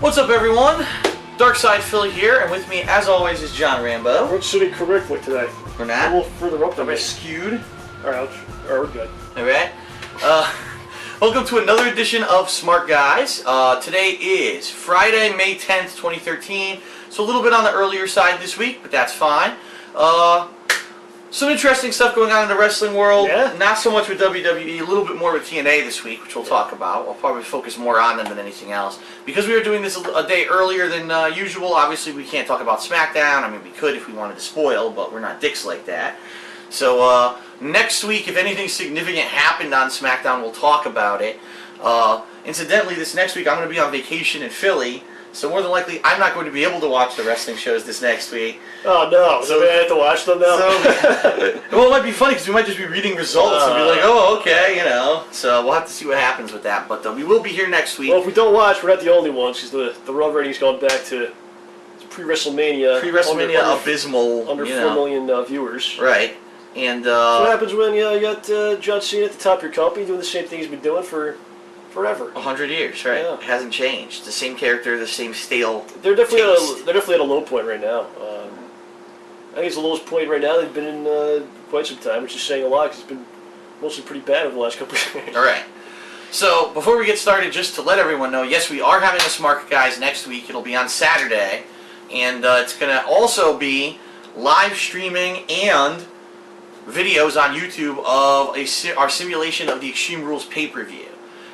What's up, everyone? Darkside Philly here, and with me, as always, is John Rambo. We're sitting correctly today. We're not? A little further up than We're skewed. Alright, we're good. Alright. Welcome to another edition of Smark Guys. Today is Friday, May 10th, 2013. So a little bit on the earlier side this week, but that's fine. Some interesting stuff going on in the wrestling world. Yeah. Not so much with WWE, a little bit more with TNA this week, which we'll talk about. I'll probably focus more on them than anything else. Because we are doing this a day earlier than usual, obviously we can't talk about SmackDown. I mean, we could if we wanted to spoil, but we're not dicks like that. So next week, if anything significant happened on SmackDown, we'll talk about it. Incidentally, this next week I'm going to be on vacation in Philly. So more than likely, I'm not going to be able to watch the wrestling shows this next week. Oh no! So we have to watch them now. So, well, it might be funny because we might just be reading results and be like, "Oh, okay," you know. So we'll have to see what happens with that. But we will be here next week. Well, if we don't watch, we're not the only ones because the Raw ratings gone back to pre-WrestleMania. Pre-WrestleMania abysmal. Under 4 million viewers. Right. And so what happens when you got John Cena at the top of your company doing the same thing he's been doing for forever? 100 years, right? Yeah. It hasn't changed. The same character, the same stale. They're definitely at a low point right now. I think it's the lowest point right now. They've been in quite some time, which is saying a lot because it's been mostly pretty bad over the last couple of years. All right. So before we get started, just to let everyone know, yes, we are having a Smark Guys next week. It'll be on Saturday, and it's going to also be live streaming and videos on YouTube of our simulation of the Extreme Rules pay-per-view.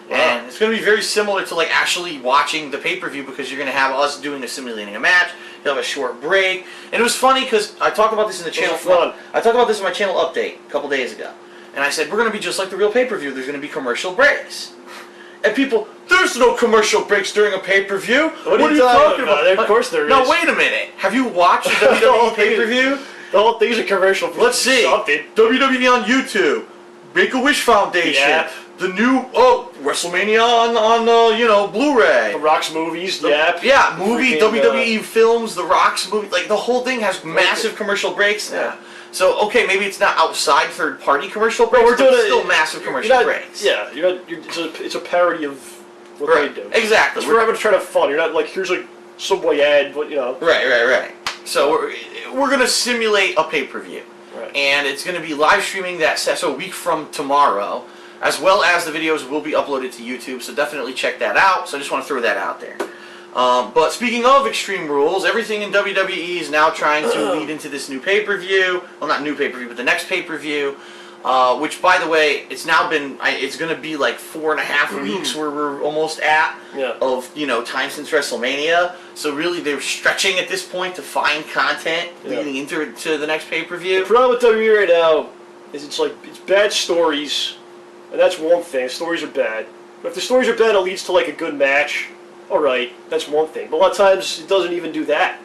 Wow. And it's going to be very similar to like actually watching the pay-per-view because you're going to have us doing simulating a match. You'll have a short break. And it was funny because I talked about this in the channel. I talked about this in my channel update a couple days ago. And I said, we're going to be just like the real pay-per-view. There's going to be commercial breaks. And people, there's no commercial breaks during a pay-per-view. What are you talking about? Of course there is. No, wait a minute. Have you watched the WWE pay-per-view? The whole thing's a commercial for Let's see. something. WWE on YouTube. Make-A-Wish Foundation. Yep. The new WrestleMania on Blu-ray. The Rock's movies. Yeah, movie WWE films. The Rock's movie. Like the whole thing has massive commercial breaks now. Yeah. So okay, maybe it's not outside third-party commercial breaks, but it's still massive commercial breaks. Yeah, it's a parody of what they do. Exactly. We're having to try to have fun. You're not like here's a Subway ad, but you know. Right. So we're gonna simulate a pay-per-view, right. And it's gonna be live streaming so a week from tomorrow, as well as the videos will be uploaded to YouTube. So definitely check that out. So I just want to throw that out there. But speaking of Extreme Rules, everything in WWE is now trying to lead into this new pay-per-view. Well, not new pay-per-view, but the next pay-per-view. Which, by the way, it's going to be like 4.5 weeks where we're almost at of time since WrestleMania. So really, they're stretching at this point to find content leading into the next pay-per-view. The problem with WWE right now is it's bad stories, and that's one thing. Stories are bad, but if the stories are bad, it leads to like a good match. All right, that's one thing. But a lot of times, it doesn't even do that.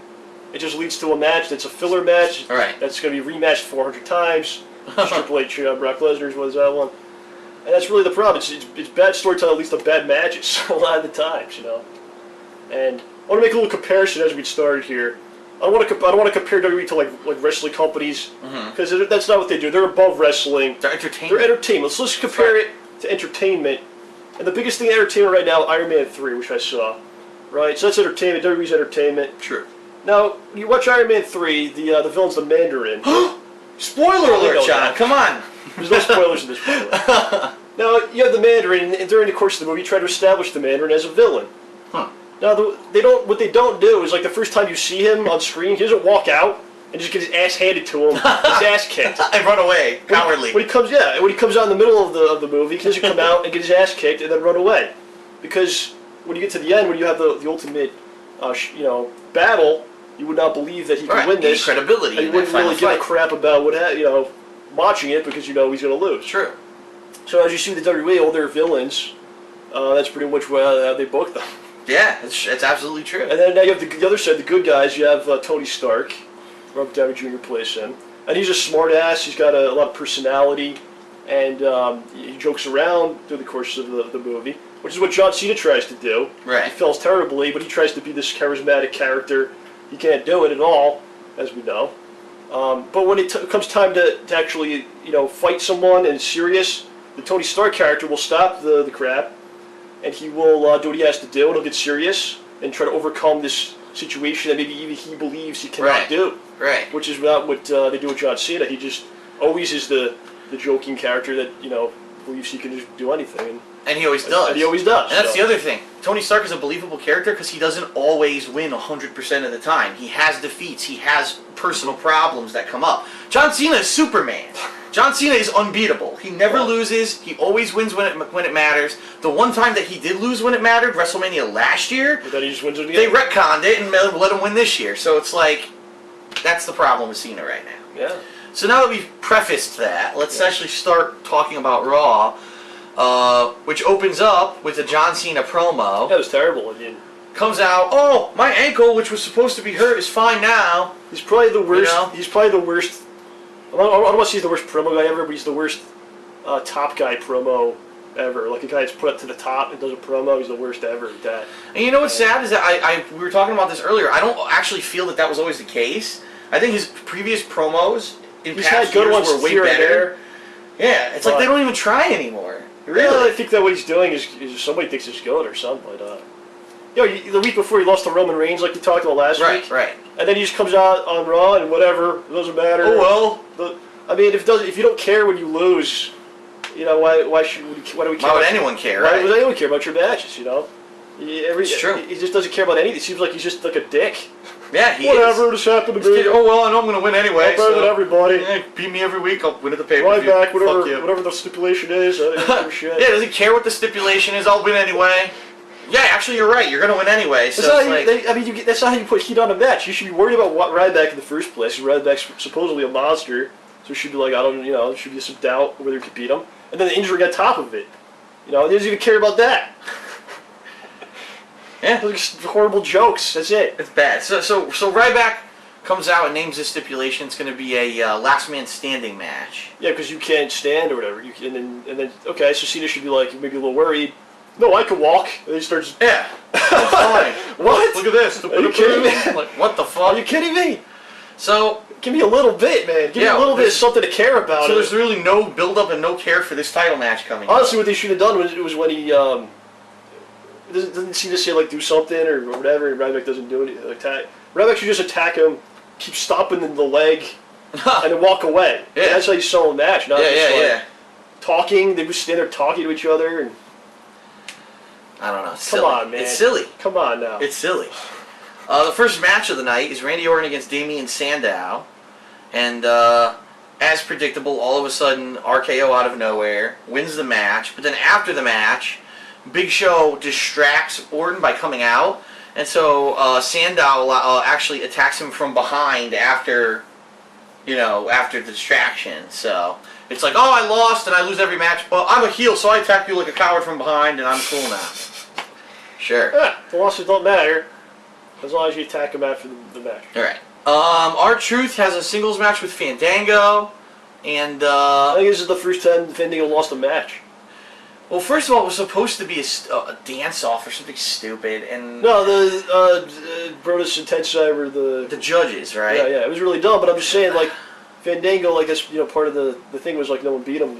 It just leads to a match that's a filler match. All right. That's going to be rematched 400 times. Triple H, Brock Lesnar's was that one, and that's really the problem. It's bad storytelling, at least the bad matches a lot of the times, And I want to make a little comparison as we started here. I don't want to compare WWE to like wrestling companies because that's not what they do. They're above wrestling. They're entertainment. They're entertainment. Let's compare it to entertainment. And the biggest thing in entertainment right now, Iron Man 3, which I saw. Right, so that's entertainment. WWE's entertainment. True. Now, when you watch Iron Man 3, the villain's the Mandarin. Spoiler alert, John! Come on. There's no spoilers in this, by the way. Now, you have the Mandarin, and during the course of the movie, you try to establish the Mandarin as a villain. Huh. Now, what they don't do is, like, the first time you see him on screen, he doesn't walk out and just get his ass handed to him, his ass kicked. And run away, cowardly. When he comes out in the middle of the movie, he doesn't come out and get his ass kicked and then run away. Because when you get to the end, when you have the ultimate, battle, you would not believe that he could win this. Credibility. And you wouldn't really give a crap about watching it because he's going to lose. True. So as you see with the WWE, all their villains, that's pretty much how they book them. Yeah, it's absolutely true. And then now you have the other side, the good guys. You have Tony Stark, Robert Downey Jr. plays him, and he's a smart ass. He's got a lot of personality, and he jokes around through the course of the movie, which is what John Cena tries to do. Right. He fails terribly, but he tries to be this charismatic character. He can't do it at all, as we know. But when it comes time to actually, fight someone and it's serious, the Tony Stark character will stop the crap, and he will do what he has to do, and he'll get serious, and try to overcome this situation that maybe even he believes he cannot do. Right. Which is not what they do with John Cena. He just always is the joking character that, believes he can just do anything. And he always does. And he always does. And that's the other thing. Tony Stark is a believable character because he doesn't always win 100% of the time. He has defeats. He has personal problems that come up. John Cena is Superman. John Cena is unbeatable. He never loses. He always wins when it matters. The one time that he did lose when it mattered, WrestleMania last year, But then he just wins it again. they retconned it and let him win this year. So it's like, that's the problem with Cena right now. Yeah. So now that we've prefaced that, let's actually start talking about Raw, which opens up with a John Cena promo. That was terrible. I mean, Comes out, oh, my ankle, which was supposed to be hurt, is fine now. he's probably the worst. You know? He's probably the worst. I don't want to say he's the worst promo guy ever, but he's the worst top guy promo ever. Like a guy that's put up to the top and does a promo, he's the worst ever at that. And you know what's sad is that we were talking about this earlier. I don't actually feel that was always the case. I think his previous promos in He's past had good years ones were way here and better. there. Yeah, it's like they don't even try anymore. Really? Really? I think that what he's doing is somebody thinks he's good or something. But the week before he lost to Roman Reigns, like you talked about last week. Right. And then he just comes out on Raw and whatever, it doesn't matter. Oh well. I mean, if you don't care when you lose, why do we care? Why would anyone care? Why Right? would anyone care about your matches? It's true. He just doesn't care about anything. It seems like he's just like a dick. Yeah, he Whatever, is. just happened to be. Oh well, I know I'm gonna win anyway. I'm better than everybody. Yeah, beat me every week. I'll win at the pay per Right view. back, Fuck you. whatever the stipulation is. I don't give a shit. Yeah, doesn't care what the stipulation is. I'll win anyway. Yeah, actually, you're right. You're gonna win anyway. So That's not how you put heat on a match. You should be worried about Ryback in the first place. Ryback's supposedly a monster, so you should be like, there should be some doubt whether you could beat him. And then the injury on top of it. He doesn't even care about that. Yeah, Just horrible jokes. That's it. it's bad. So Ryback comes out and names this stipulation. It's gonna be a last man standing match. Yeah, because you can't stand or whatever. And then okay, so Cena should be like maybe a little worried. No, I can walk. And then he starts. Yeah. That's fine. What? Look at this. Are you kidding me? Like, what the fuck? Are you kidding me? So Give me a little bit, man. Give me a little bit of something to care about. there's really no build up and no care for this title match coming. Honestly, what they should have done was when he doesn't Cena say like do something or whatever, and Ryback doesn't do it. Attack. Ryback should just attack him, keep stomping in the leg, and then walk away. Yeah. That's how you sell a match. Not just Yeah. talking. They just stand there talking to each other. And I don't know. It's Come silly. on, man. It's silly. Come on now. It's silly. The first match of the night is Randy Orton against Damian Sandow. And as predictable, all of a sudden, RKO out of nowhere wins the match. But then after the match, Big Show distracts Orton by coming out. And so Sandow actually attacks him from behind after the distraction. So it's like, oh, I lost and I lose every match, but I'm a heel, so I attack you like a coward from behind, and I'm cool now. Sure. Yeah, the losses don't matter as long as you attack him after the match. All right. R-Truth has a singles match with Fandango, and I think this is the first time Fandango lost a match. well, first of all, it was supposed to be a dance-off or something stupid, and No, the Brodus and Tensai were the judges, right? Yeah, it was really dumb. But I'm just saying, like Fandango, like that's part of the thing was like no one beat him.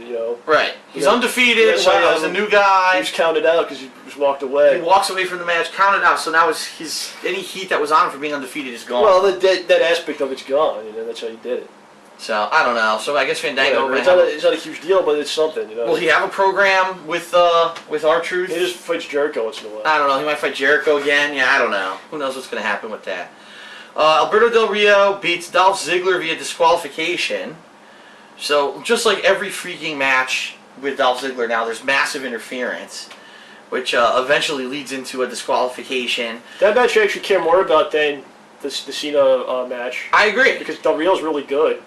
Right. He's Yeah. undefeated. Yeah, Wow, yeah. he's a new He guy. was counted out because he just walked He away. walks away from the match, counted out. So now his any heat that was on him for being undefeated is gone. Well, that aspect of it's gone. That's how you did it. So I don't know. So I guess Fandango. Whatever. It's not a huge deal, but it's something. Will he have a program with R-Truth? He just fights Jericho once in a while. I don't know. He might fight Jericho again. Yeah, I don't know. Who knows what's going to happen with that? Alberto Del Rio beats Dolph Ziggler via disqualification. So just like every freaking match with Dolph Ziggler now, there's massive interference, which eventually leads into a disqualification. That match I actually care more about than the Cena match. I agree. Because Del Rio's really good.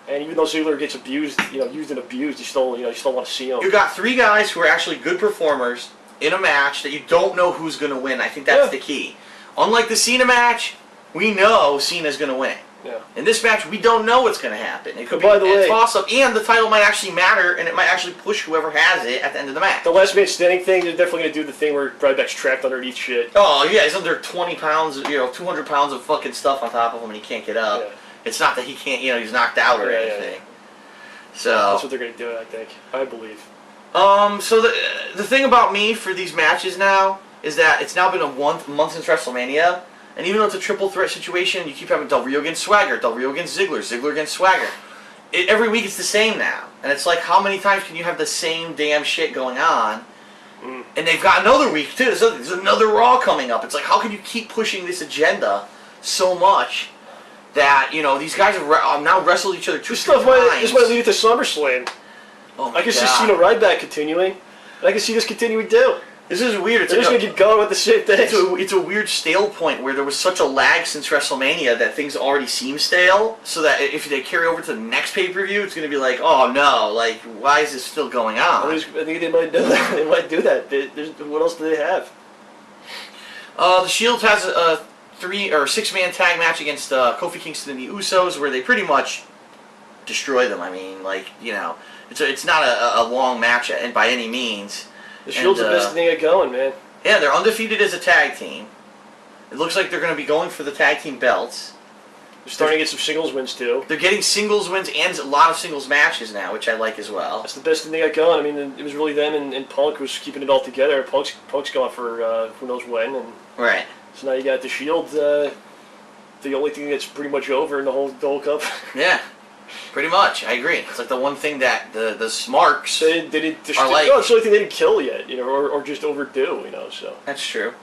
And even though Ziggler gets abused, used and abused, you still want to see him. You got three guys who are actually good performers in a match that you don't know who's going to win. I think that's the key. Unlike the Cena match, we know Cena's going to win. Yeah. In this match, we don't know what's going to happen. It could By be the way, a toss-up, and the title might actually matter, and it might actually push whoever has it at the end of the match. The last man standing thing, they're definitely going to do the thing where Ryback's trapped underneath shit. Oh, yeah, he's under 20 pounds, 200 pounds of fucking stuff on top of him, and he can't get up. Yeah. It's not that he can't, he's knocked out or anything. Yeah. So That's what they're going to do, I think. I believe. So the thing about me for these matches now, is that it's now been a month since WrestleMania, and even though it's a triple threat situation, you keep having Del Rio against Swagger, Del Rio against Ziggler, Ziggler against Swagger. Every week it's the same now, and it's like, how many times can you have the same damn shit going on? And they've got another week too. There's another Raw coming up. It's like, how can you keep pushing this agenda so much that, you know, these guys have now wrestled each other two This times. might lead to SummerSlam. Oh I can see Cena Ryback continuing, and I can see this continuing too. This is weird. They're just going to keep going with the same thing. It's a weird stale point where there was such a lag since WrestleMania that things already seem stale, so that if they carry over to the next pay-per-view, it's going to be like, oh no, like, why is this still going on? I think they might do that. They might do that. What else do they have? The Shield has a 3 or 6-man tag match against Kofi Kingston and the Usos, where they pretty much destroy them. I mean, like, you know, it's not a long match and by any means. The Shield's the best thing going, man. Yeah, they're undefeated as a tag team. It looks like they're going to be going for the tag team belts. They're starting to get some singles wins too. They're getting singles wins and a lot of singles matches now, which I like as well. That's the best thing they got going. I mean, it was really them and Punk was keeping it all together. Punk's gone for who knows when, and right. So now you got the Shield, the only thing that's pretty much over in the whole cup. Yeah. Pretty much, I agree. It's like the one thing that the Smarks they didn't are like. No, it's the only thing they didn't kill yet, you know, or just overdo, you know. So that's true.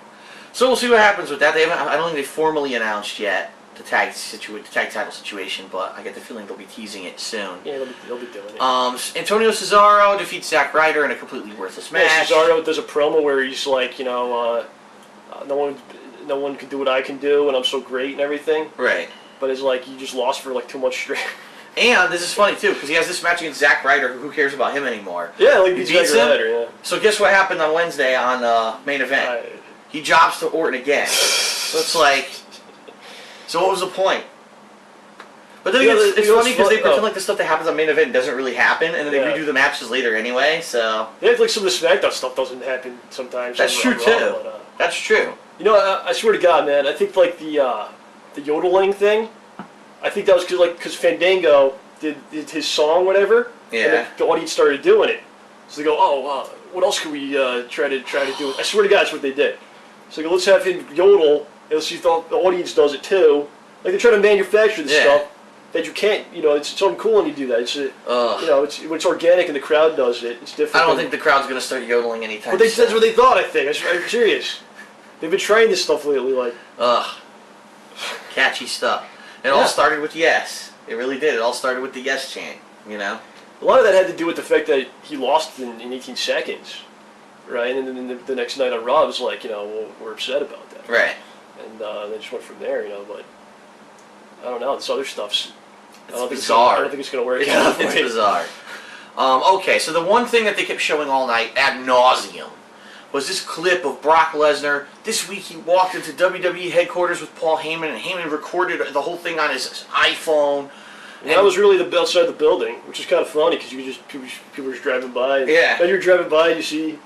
So we'll see what happens with that. They haven't. I don't think they formally announced yet the tag title situation, but I get the feeling they'll be teasing it soon. Yeah, they'll be doing it. Antonio Cesaro defeats Zack Ryder in a completely worthless match. Yeah, Cesaro does a promo where he's like, you know, no one can do what I can do, and I'm so great and everything. Right. But it's like you just lost for like 2 months straight. And this is funny too, because he has this match against Zack Ryder. Who cares about him anymore? Yeah, like he beats him. Ryder, yeah. So guess what happened on Wednesday on main event? He jobs to Orton again. So it's like, so what was the point? But then it's funny because they pretend like the stuff that happens on main event doesn't really happen, and then they redo the matches later anyway. So yeah, like some of the SmackDown stuff doesn't happen sometimes. That's true too. That's true. You know, I swear to God, man, I think like the yodeling thing. I think that was because Fandango did his song, whatever. Yeah. And the audience started doing it. So they go, oh, what else can we try to do? I swear to God, that's what they did. So they go, let's have him yodel, and let's see if the audience does it too. Like they're trying to manufacture this stuff that you can't. You know, it's something cool when you do that. It's you know, when it's organic and the crowd does it. It's different. I don't think the crowd's gonna start yodeling anytime soon. But that's what they thought. I think. I'm serious. They've been trying this stuff lately, like. Catchy stuff. It all started with yes. It really did. It all started with the yes chant, you know? A lot of that had to do with the fact that he lost in 18 seconds, right? And then the next night on Raw was like, you know, well, we're upset about that. Right. And they just went from there, you know, but I don't know. This other stuff's... It's bizarre. I don't think it's going to work out. It's bizarre. Okay, so the one thing that they kept showing all night ad nauseum was this clip of Brock Lesnar. This week he walked into WWE headquarters with Paul Heyman, and Heyman recorded the whole thing on his iPhone. And that was really outside the building, which is kind of funny because people were just driving by. Yeah. Then you're driving by and you see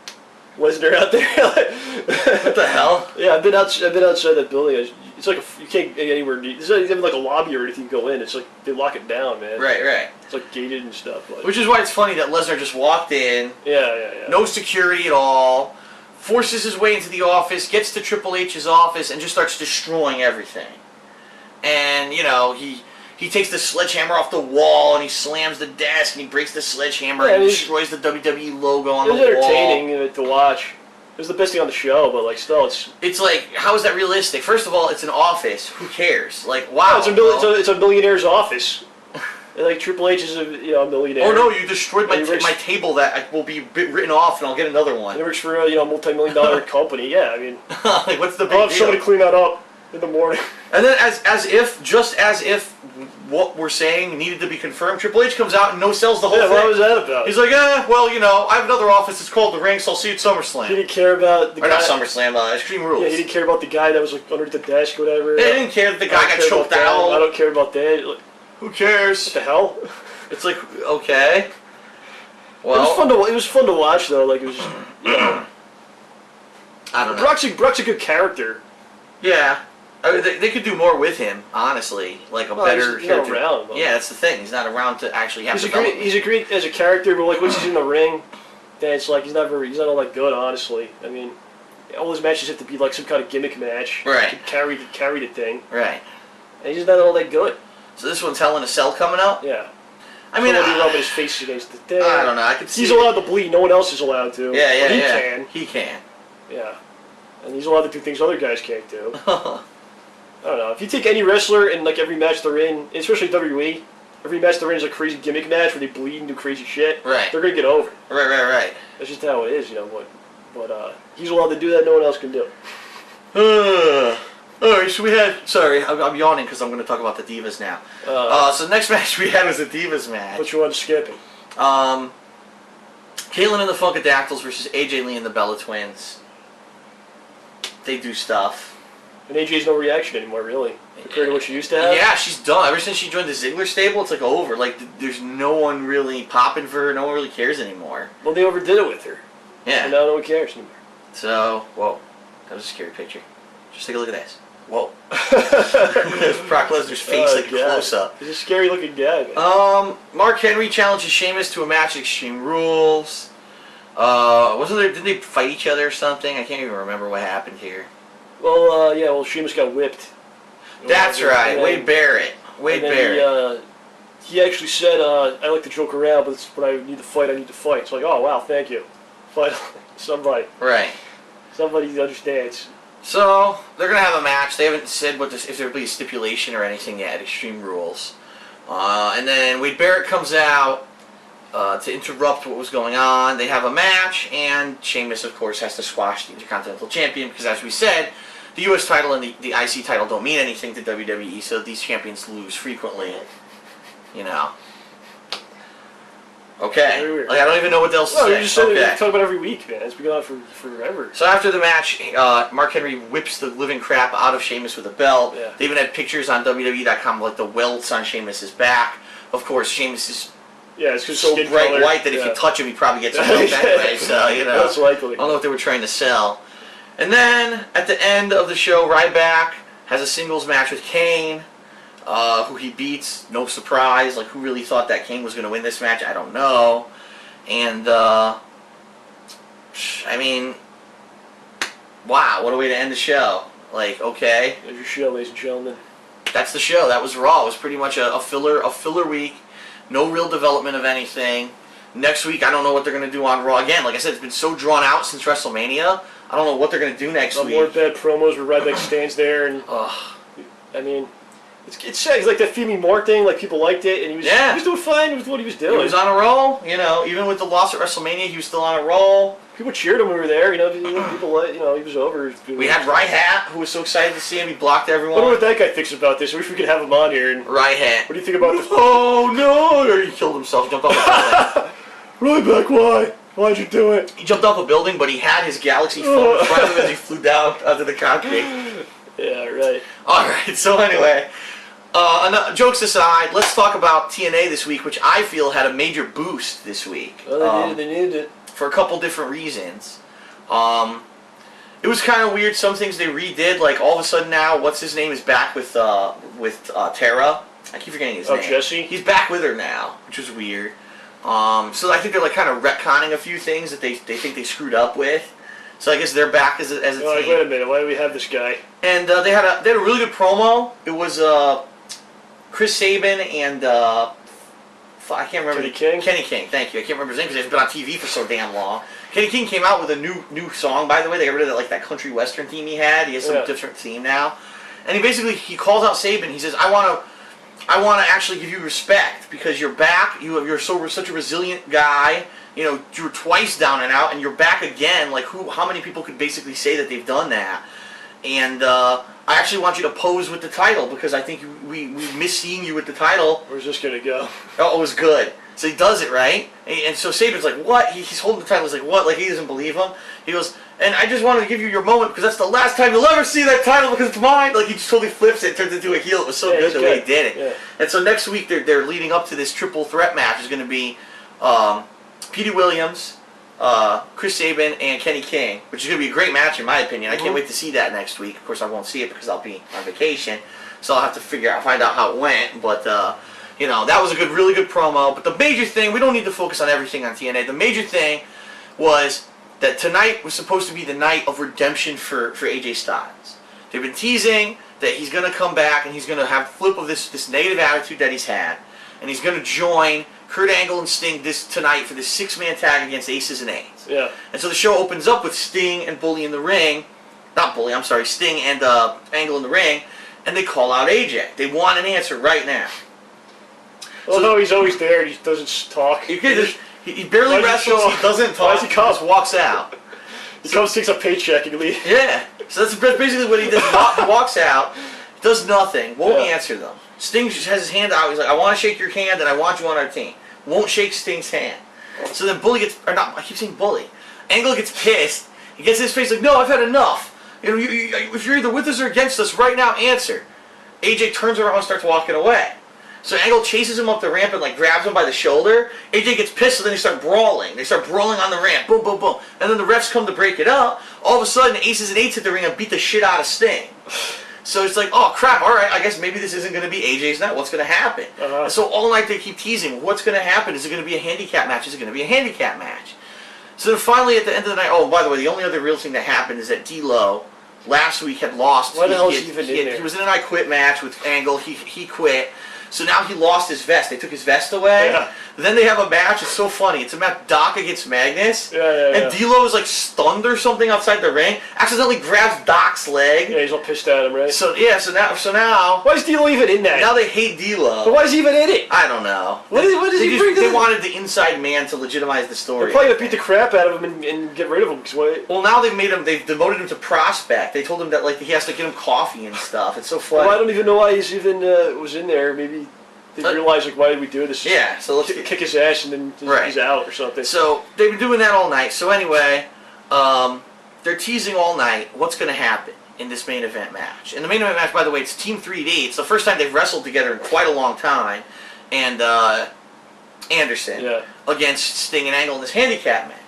Lesnar out there. What the hell? Yeah, I've been outside that building. It's like you can't get anywhere near. It's not even like a lobby or anything. You go in. It's like they lock it down, man. Right. It's like gated and stuff. Like. Which is why it's funny that Lesnar just walked in. Yeah. No security at all. Forces his way into the office, gets to Triple H's office, and just starts destroying everything. And, you know, he takes the sledgehammer off the wall, and he slams the desk, and he breaks the sledgehammer, and he destroys the WWE logo on the wall. It was entertaining to watch. It was the best thing on the show, but, like, still, it's like, how is that realistic? First of all, it's an office. Who cares? Like, wow. No, it's a millionaire's office. Like Triple H is a millionaire. Oh no! You destroyed my table that will be written off, and I'll get another one. He works for a multi-million-dollar company. Yeah, I mean, like what's the big I'll deal? have somebody clean that up in the morning. And then, as if what we're saying needed to be confirmed, Triple H comes out and no-sells the whole thing. What was that about? He's like, well, you know, I have another office. It's called the Ring, so I'll see you at SummerSlam. He didn't care about the guy. Or not SummerSlam, Extreme Rules. Yeah, he didn't care about the guy that was like under the desk or whatever. He didn't care that the guy got choked out. I don't care about that. Like, who cares? What the hell? It's like, okay. Well, it was fun to watch though. Like it was, I don't know. Brock's a good character. Yeah, I mean, they could do more with him, honestly. Like a better he's character. Not around. Yeah, that's the thing. He's not around to actually have. He's a great as a character, but like once he's in the ring, then it's like he's not all that good. Honestly, I mean, all his matches have to be like some kind of gimmick match. Right. To carry the thing. Right. And he's not all that good. So this one's Hell in a Cell coming up? Yeah. I mean, he'll be rubbing his face against the thing. I don't know. I could see. He's allowed to bleed. No one else is allowed to. Yeah, yeah, but he yeah. can. He can. Yeah. And he's allowed to do things other guys can't do. I don't know. If you take any wrestler and like every match they're in, especially WWE, every match they're in is a crazy gimmick match where they bleed and do crazy shit. Right. They're gonna get over it. Right. That's just how it is, you know. But he's allowed to do that. No one else can do. Alright, so we had... Sorry, I'm yawning because I'm going to talk about the Divas now. So the next match we had was a Divas match. What you want to skipping? Caitlyn and the Funkadactyls versus AJ Lee and the Bella Twins. They do stuff. And AJ's no reaction anymore, really, compared to what she used to have. Yeah, she's done. Ever since she joined the Ziggler stable, it's like over. Like, there's no one really popping for her. No one really cares anymore. Well, they overdid it with her. Yeah. And now no one cares anymore. So, whoa. That was a scary picture. Just take a look at this. Whoa. There's Brock Lesnar's face, like a close-up. He's a scary-looking guy, man. Mark Henry challenges Sheamus to a match at Extreme Rules. Wasn't there? Didn't they fight each other or something? I can't even remember what happened here. Well, yeah. Well, Sheamus got whipped. That's right. Wade Barrett. Wade Barrett. He actually said, "I like to joke around, but when I need to fight, I need to fight." It's like, oh wow, thank you. Finally, somebody. Right. Somebody understands. So they're gonna have a match. They haven't said if there'll be a stipulation or anything yet. Extreme Rules. And then Wade Barrett comes out to interrupt what was going on. They have a match, and Sheamus, of course, has to squash the Intercontinental Champion because, as we said, the U.S. title and the IC title don't mean anything to WWE, so these champions lose frequently. You know. Okay. Like, I don't even know what else to say. You just said we talk about every week, man. It's been going on for forever. So after the match, Mark Henry whips the living crap out of Sheamus with a belt. Yeah. They even had pictures on WWE.com like the welts on Sheamus's back. Of course, Sheamus is it's so bright color. white that if you touch him, he probably gets a welt anyway. So, you know. That's likely. I don't know what they were trying to sell. And then, at the end of the show, Ryback has a singles match with Kane, who he beats. No surprise. Like, who really thought that Kane was going to win this match? I don't know. And, I mean, wow, what a way to end the show. Like, okay. There's your show, ladies and gentlemen. That's the show. That was Raw. It was pretty much a filler week. No real development of anything. Next week, I don't know what they're going to do on Raw. Again, like I said, it's been so drawn out since WrestleMania. I don't know what they're going to do next week. More bad promos where Ryback stands there and... I mean... It's sad. He's like that Femi Moore thing. Like, people liked it, and he was doing fine with what he was doing. He was on a roll. You know, even with the loss at WrestleMania, he was still on a roll. People cheered him when we were there. You know, people, you know, he was over. We had Rye Hat, who was so excited to see him. He blocked everyone. I wonder what that guy thinks about this. I wish we could have him on here. And Rye Hat. What do you think about this? Oh no! Or he killed himself. Jumped off a building. Ryback, why? Why'd you do it? He jumped off a building, but he had his Galaxy phone in front of him as he flew down onto the concrete. Yeah, right. All right. So anyway. Jokes aside, let's talk about TNA this week, which I feel had a major boost this week. Well, they needed it. For a couple different reasons. It was kind of weird, some things they redid, like all of a sudden now, what's his name is back with Tara. I keep forgetting his name. Oh, Jesse? He's back with her now, which was weird. So I think they're like kind of retconning a few things that they think they screwed up with. So I guess they're back as a team. Like, wait a minute, why do we have this guy? And they had a really good promo. It was Chris Sabin and I can't remember. Kenny King, thank you. I can't remember his name because he's been on TV for so damn long. Kenny King came out with a new song, by the way. They got rid of that country western theme he had. He has some different theme now. And he calls out Sabin. He says, I want to actually give you respect because you're back. You're such a resilient guy. You know, you were twice down and out, and you're back again. Like, how many people could basically say that they've done that? And I actually want you to pose with the title because I think we miss seeing you with the title. Where's this gonna go? Oh, it was good. So he does it, right? And so Sabin's like, what? He's holding the title. He's like, what? Like, he doesn't believe him. He goes, and I just wanted to give you your moment because that's the last time you'll ever see that title because it's mine. Like, he just totally flips it, turns it into a heel. It was so good the way he did it. Yeah. And so next week, they're leading up to this triple threat match. Is going to be Petey Williams, Chris Sabin, and Kenny King, which is going to be a great match in my opinion. I can't wait to see that next week. Of course, I won't see it because I'll be on vacation, so I'll have to find out how it went. But you know, that was a really good promo. But the major thing, we don't need to focus on everything on TNA. The major thing was that tonight was supposed to be the night of redemption for AJ Styles. They've been teasing that he's going to come back and he's going to have a flip of this negative attitude that he's had, and he's going to join Kurt Angle and Sting tonight for this 6-man tag against Aces and Eights. Yeah. And so the show opens up with Sting and Bully in the ring. Not Bully, I'm sorry, Sting and Angle in the ring, and they call out AJ. They want an answer right now. Well, no, he's always there. He doesn't talk. He barely wrestles. He doesn't talk. He just walks out. He comes, takes a paycheck, and leaves. Yeah. So that's basically what he does. He walks out, does nothing, won't answer them. Sting just has his hand out. He's like, I want to shake your hand, and I want you on our team. Won't shake Sting's hand. So then Bully gets, or not, I keep saying Bully. Angle gets pissed. He gets his face like, no, I've had enough. If you're either with us or against us right now, answer. AJ turns around and starts walking away. So Angle chases him up the ramp and like grabs him by the shoulder. AJ gets pissed, and then they start brawling. They start brawling on the ramp. Boom, boom, boom. And then the refs come to break it up. All of a sudden, Aces and Eights hit the ring and beat the shit out of Sting. So it's like, oh crap, alright, I guess maybe this isn't going to be AJ's night. What's going to happen? So all night they keep teasing, what's going to happen? Is it going to be a handicap match? Is it going to be a handicap match? So then finally at the end of the night, oh, by the way, the only other real thing that happened is that D-Lo last week had lost. Why the hell is he even in there? He was in an I Quit match with Angle. He quit. So now he lost his vest. They took his vest away. Yeah. Then they have a match. It's so funny. It's a match Doc against Magnus. Yeah. And D'Lo is like stunned or something outside the ring. Accidentally grabs Doc's leg. Yeah, he's all pissed at him, right? So yeah. So now. Why is D'Lo even in that? Now they hate D'Lo. But why is he even in it? I don't know. What does he bring to They the... wanted the inside man to legitimize the story. They're probably gonna beat the crap out of him and get rid of him. Well, now they've demoted him to prospect. They told him that like he has to get him coffee and stuff. It's so funny. Well, I don't even know why he's even was in there. Maybe they realize like, why did we do this? Yeah, so let's kick his ass and then he's out or something. So they've been doing that all night. So anyway, they're teasing all night what's going to happen in this main event match. And the main event match, by the way, it's Team 3D. It's the first time they've wrestled together in quite a long time. And Anderson against Sting and Angle in this handicap match.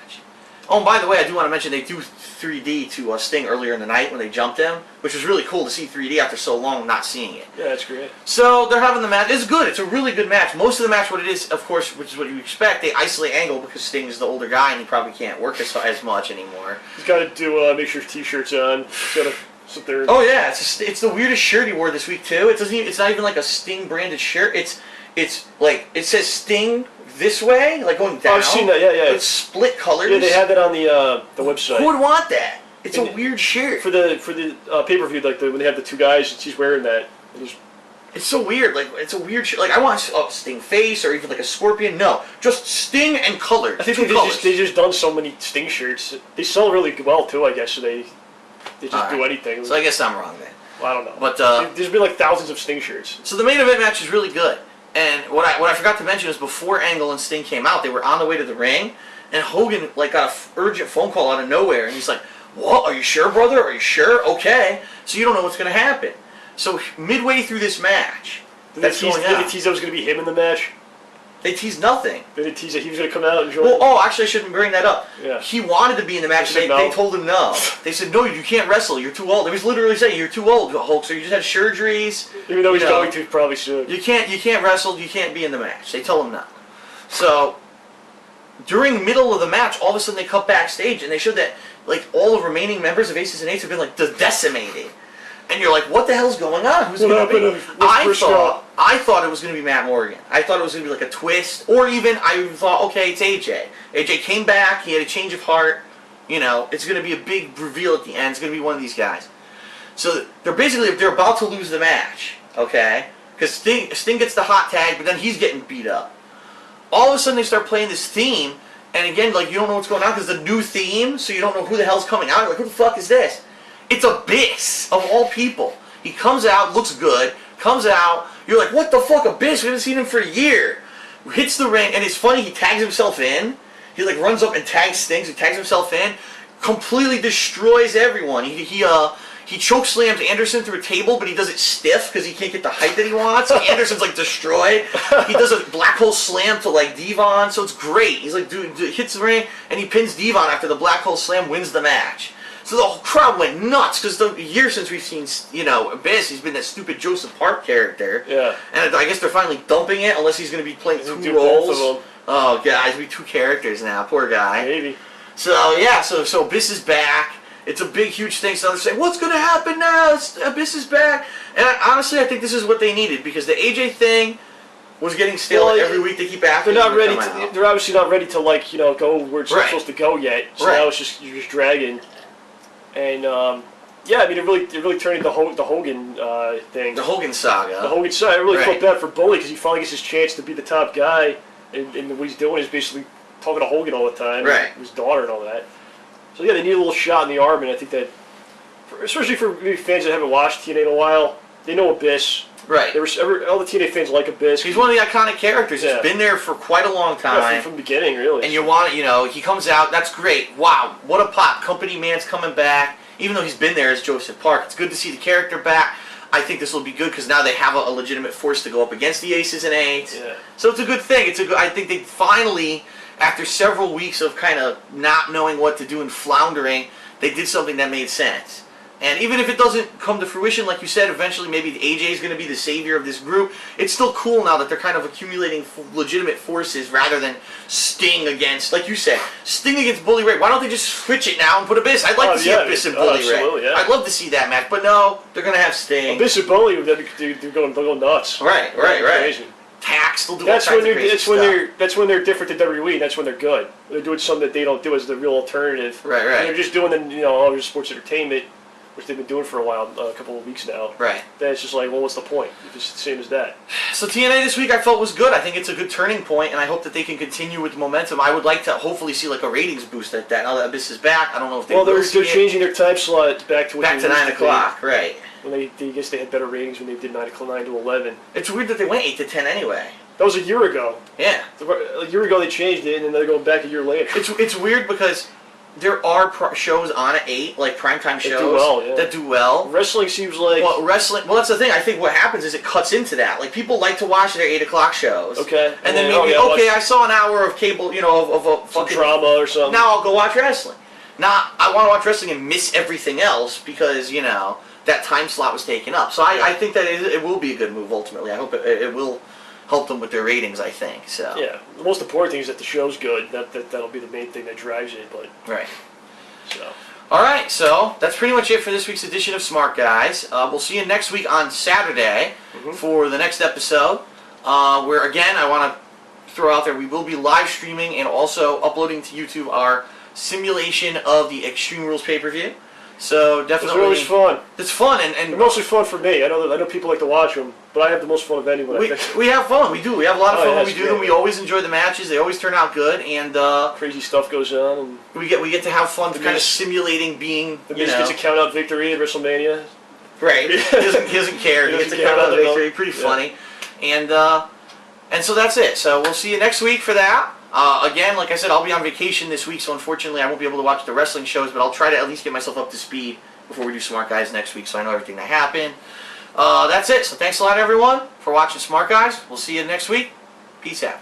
Oh, and by the way, I do want to mention they do 3D to Sting earlier in the night when they jumped him, which was really cool to see 3D after so long not seeing it. Yeah, that's great. So they're having the match. It's good. It's a really good match. Most of the match, what it is, of course, which is what you expect, they isolate Angle because Sting is the older guy and he probably can't work as much anymore. He's got to do make sure his t-shirt's on. He's got to sit there. Oh yeah, it's the weirdest shirt he wore this week too. It's not even like a Sting branded shirt. It's like it says Sting this way, like going down. Oh, I've seen that. Yeah. It's split colors. Yeah, they had that on the website. Who would want that? It's a weird shirt. For the pay-per-view, like when they have the two guys, he's wearing that. It's so weird. Like it's a weird shirt. Like I want a Sting face or even like a scorpion. No, just Sting and colors. I think they just done so many Sting shirts. They sell really well too. I guess so they just do anything. So I guess I'm wrong then. Well, I don't know. But there's been like thousands of Sting shirts. So the main event match is really good. And what I forgot to mention is before Angle and Sting came out, they were on the way to the ring, and Hogan like got an urgent phone call out of nowhere, and he's like, "What? Are you sure, brother? Are you sure? Okay." So you don't know what's going to happen. So midway through this match, Did they tease that was going to be him in the match? They teased nothing. Did they tease that he was going to come out and join? Well, actually, I shouldn't bring that up. Yeah. He wanted to be in the match. They told him no. They said, no, you can't wrestle. You're too old. They was literally saying, you're too old, Hulk. So you just had surgeries. Even though he's going to probably soon. You can't wrestle. You can't be in the match. They told him no. So during the middle of the match, all of a sudden they cut backstage and they showed that like all the remaining members of Aces and Eights have been like decimated. And you're like, what the hell's going on? Who's going to be? I thought it was going to be Matt Morgan. I thought it was going to be like a twist. Or even, I thought, okay, it's AJ. AJ came back. He had a change of heart. You know, it's going to be a big reveal at the end. It's going to be one of these guys. So they're about to lose the match, okay? Because Sting gets the hot tag, but then he's getting beat up. All of a sudden they start playing this theme. And again, like, you don't know what's going on because the new theme, so you don't know who the hell's coming out. You're like, who the fuck is this? It's Abyss, of all people. He comes out, looks good, comes out, you're like, what the fuck, Abyss? We haven't seen him for a year. Hits the ring, and it's funny, he tags himself in. He like runs up and tags Sting, he tags himself in, completely destroys everyone. He choke slams Anderson through a table, but he does it stiff because he can't get the height that he wants. So Anderson's like destroyed. He does a black hole slam to like Devon, so it's great. He's like hits the ring, and he pins Devon after the black hole slam, wins the match. So the whole crowd went nuts because the year since we've seen, Abyss, he's been that stupid Joseph Park character. Yeah. And I guess they're finally dumping it unless he's going to be playing two roles. Oh, God, he's going to be two characters now. Poor guy. Maybe. So yeah, so Abyss is back. It's a big, huge thing. So they're saying, what's going to happen now? Abyss is back. And honestly, I think this is what they needed because the AJ thing was getting stale every week. They keep asking. They're not ready. They're obviously not ready to go where it's supposed to go yet. So now it's you're just dragging. And yeah, I mean, it really turned into the Hogan thing. The Hogan saga. The Hogan saga. I really felt bad for Bully because he finally gets his chance to be the top guy, and what he's doing is basically talking to Hogan all the time. Right. His daughter and all that. So yeah, they need a little shot in the arm, and I think that, especially for maybe fans that haven't watched TNA in a while, they know Abyss. Right. All the TNA fans like Abyss. He's one of the iconic characters. He's been there for quite a long time. Yeah, from the beginning, really. And you want, he comes out. That's great. Wow, what a pop. Company man's coming back. Even though he's been there as Joseph Park, it's good to see the character back. I think this will be good because now they have a legitimate force to go up against the Aces and Eights. Yeah. So it's a good thing. I think they finally, after several weeks of kind of not knowing what to do and floundering, they did something that made sense. And even if it doesn't come to fruition, like you said, eventually maybe AJ is going to be the savior of this group. It's still cool now that they're kind of accumulating legitimate forces rather than Sting against, like you said, Sting against Bully Ray. Why don't they just switch it now and put Abyss? I'd like to see Abyss and Bully Ray. Yeah. I'd love to see that match, but no, they're going to have Sting. Abyss and Bully, they'll go nuts. Right. Crazy. Tax, they'll do all kinds of crazy stuff. That's when they're different than WWE. That's when they're good. They're doing something that they don't do as the real alternative. Right. And they're just doing all just sports entertainment, which they've been doing for a couple of weeks now. Right. Then it's just like, well, what's the point? It's just the same as that. So TNA this week I felt was good. I think it's a good turning point, and I hope that they can continue with the momentum. I would like to hopefully see like a ratings boost at that. Now that Abyss is back, I don't know if they will. They're changing their time slot back to 9 o'clock, right? When I guess they had better ratings when they did 9 to 11. It's weird that they went 8 to 10 anyway. That was a year ago. Yeah. A year ago they changed it, and then they're going back a year later. It's weird because there are shows on at 8, like primetime shows that do well. Wrestling seems like... Well, that's the thing. I think what happens is it cuts into that. Like, people like to watch their 8 o'clock shows. Okay. And then maybe, I saw an hour of cable, of a fucking... drama or something. Now I'll go watch wrestling. Now, I want to watch wrestling and miss everything else because, that time slot was taken up. So I think that it will be a good move ultimately. I hope it will help them with their ratings, I think. So yeah, the most important thing is that the show's good. That'll be the main thing that drives it. But right. So. All right, so that's pretty much it for this week's edition of Smark Guys. We'll see you next week on Saturday for the next episode. Where again, I want to throw out there we will be live streaming and also uploading to YouTube our simulation of the Extreme Rules pay-per-view. So definitely, it's always fun. It's fun and they're mostly fun for me. I know people like to watch them, but I have the most fun of anyone. We have fun. We do. We have a lot of fun when we do them. We always enjoy the matches. They always turn out good, and crazy stuff goes on. And we get to have fun, kind of simulating being. The Miz gets a count out victory at WrestleMania. Right. He doesn't care. He gets a count out victory. Pretty funny, and so that's it. So we'll see you next week for that. Again, like I said, I'll be on vacation this week, so unfortunately I won't be able to watch the wrestling shows, but I'll try to at least get myself up to speed before we do Smart Guys next week so I know everything that happened. That's it. So thanks a lot, everyone, for watching Smart Guys. We'll see you next week. Peace out.